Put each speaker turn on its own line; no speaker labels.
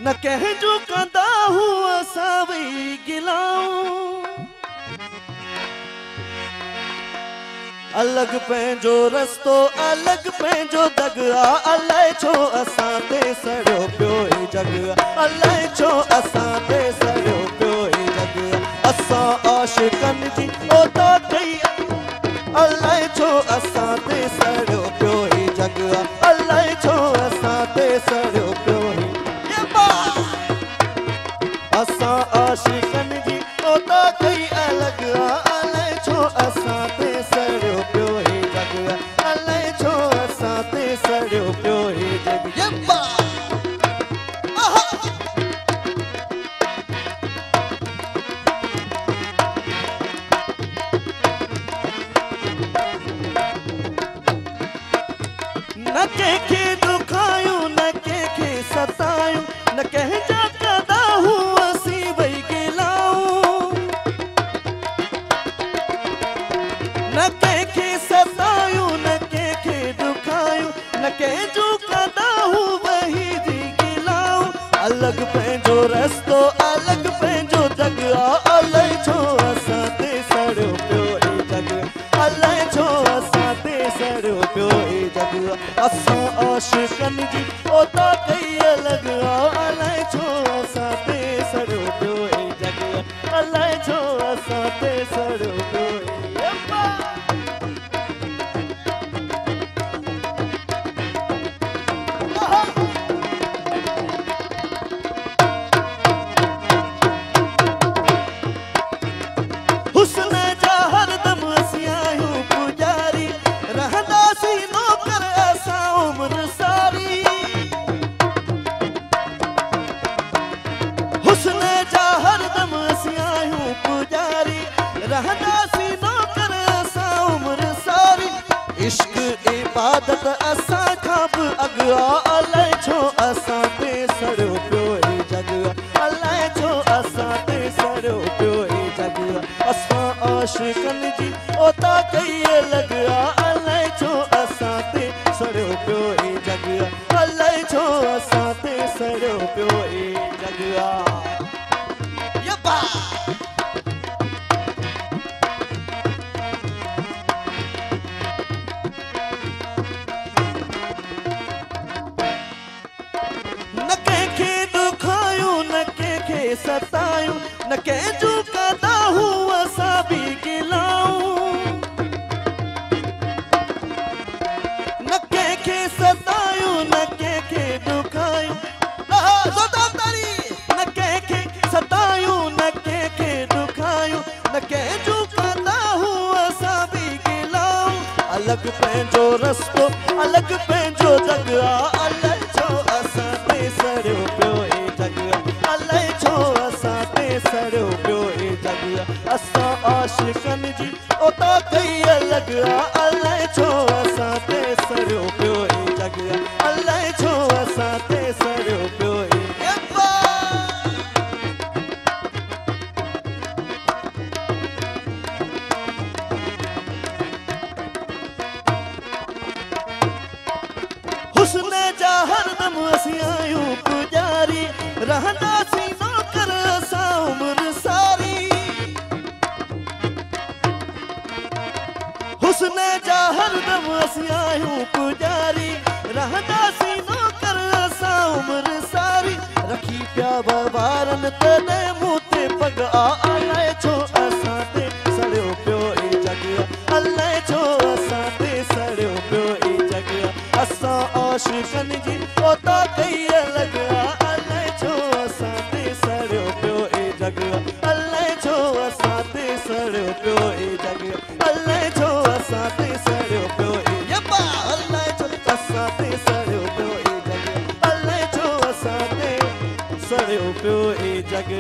न कंहिंजो कंदा हुआ असां वेही गिलाऊं अलग पंहिंजो रस्तो अलग पंहिंजो दग आ अलाए छो असां ते सड़ियो पियो ही जग अलाए छो असां ते सड़ियो पियो ही जग असां आशिकनि जी ओता कई अलाए छो असां ते सड़ियो पियो ही जग अलाए छो असां ते सड़ियो पियो ही असां आशिकनि जी ओता कई अलग अलाए छो असां ते सड़ियो पियो ही जग अलाए छो असां ते सड़ियो पियो ही जग न कंहिंखे दुखायूं न कंहिंखे सतायूं न कंहिंजा कंदा हुआ असीं वेही गिलाऊं न कंहिंखे सतायूं न कंहिंखे दुखायूं न कंहिंजो कंदा हुआ वेही गिलाऊं अलग पंहिंजो रस्तो अलग पंहिंजो जग आ अलाए छो असां ते सड़ियो पियो ही जग अलाए छो असां ते सड़ियो पियो ही जग असां आशिकनि जी ओता कई अलग अलाए छो असां ते सड़ियो पियो ही जग अलाए छो असां ते सड़ियो पियो ही हुस्न जा हरदम असीं आहियूं पुजारी रहंदासीं नौकर असां उम्र सारी हुस्न जा हरदम असीं आहियूं पुजारी रहंदासीं नौकर असां उम्र सारी इश्क इबादत असां खां बि अॻु आ अलाए छो असां ते सड़ियो पियो ही जग अलाए छो असां ते सड़ियो पियो ही जग असां आशिकनि जी ओता कई अलग अलाए छो असां ते सड़ियो पियो ही जग अलाए छो असां ते सड़ियो पियो ही जग यब्बा न कंहिंखे दुखायूं न कंहिंखे सतायूं न कंहिंजो कंदा हुआ असां बि गिलाऊं न कंहिंखे सतायूं न कंहिंखे दुखायूं न कंहिंखे सतायूं न कंहिंखे दुखायूं न कंहिंजो कंदा हुआ असां बि गिलाऊं अलग पंहिंजो रस्तो अलग पंहिंजो जग आ अलाए छो असां ते सड़ियो पियो ही जग अलाए छो असां ते सड़ियो पियो ही जग असां आशिकनि जी ओता कई अलग अलाए छो असां ते सड़ियो पियो ही जग अलाए छो असां ते सड़ियो पियो ही हुस्न जा हरदम असीं आहियूं पुजारी रहंदासीं नौकर असां उम्र सारी हुस्न जा हरदम असीं आहियूं पुजारी रहंदासीं नौकर असां उम्र सारी रखी पिया वारनि तॾहिं मूं ते पग आ अलाए छो असां ते सड़ियो पियो ही जग अलाए छो असां ते सड़ियो पियो ही जग असां आशिकनि जी ओता कई अलग अलाए छो असां ते सड़ियो पियो ही जग अलाए छो असां ते सड़ियो पियो ही जग अलाए छो असां ते सड़ियो पियो ही यब्बा अलाए छो असां ते सड़ियो पियो ही जग अलाए छो असां ते सड़ियो पियो ही जग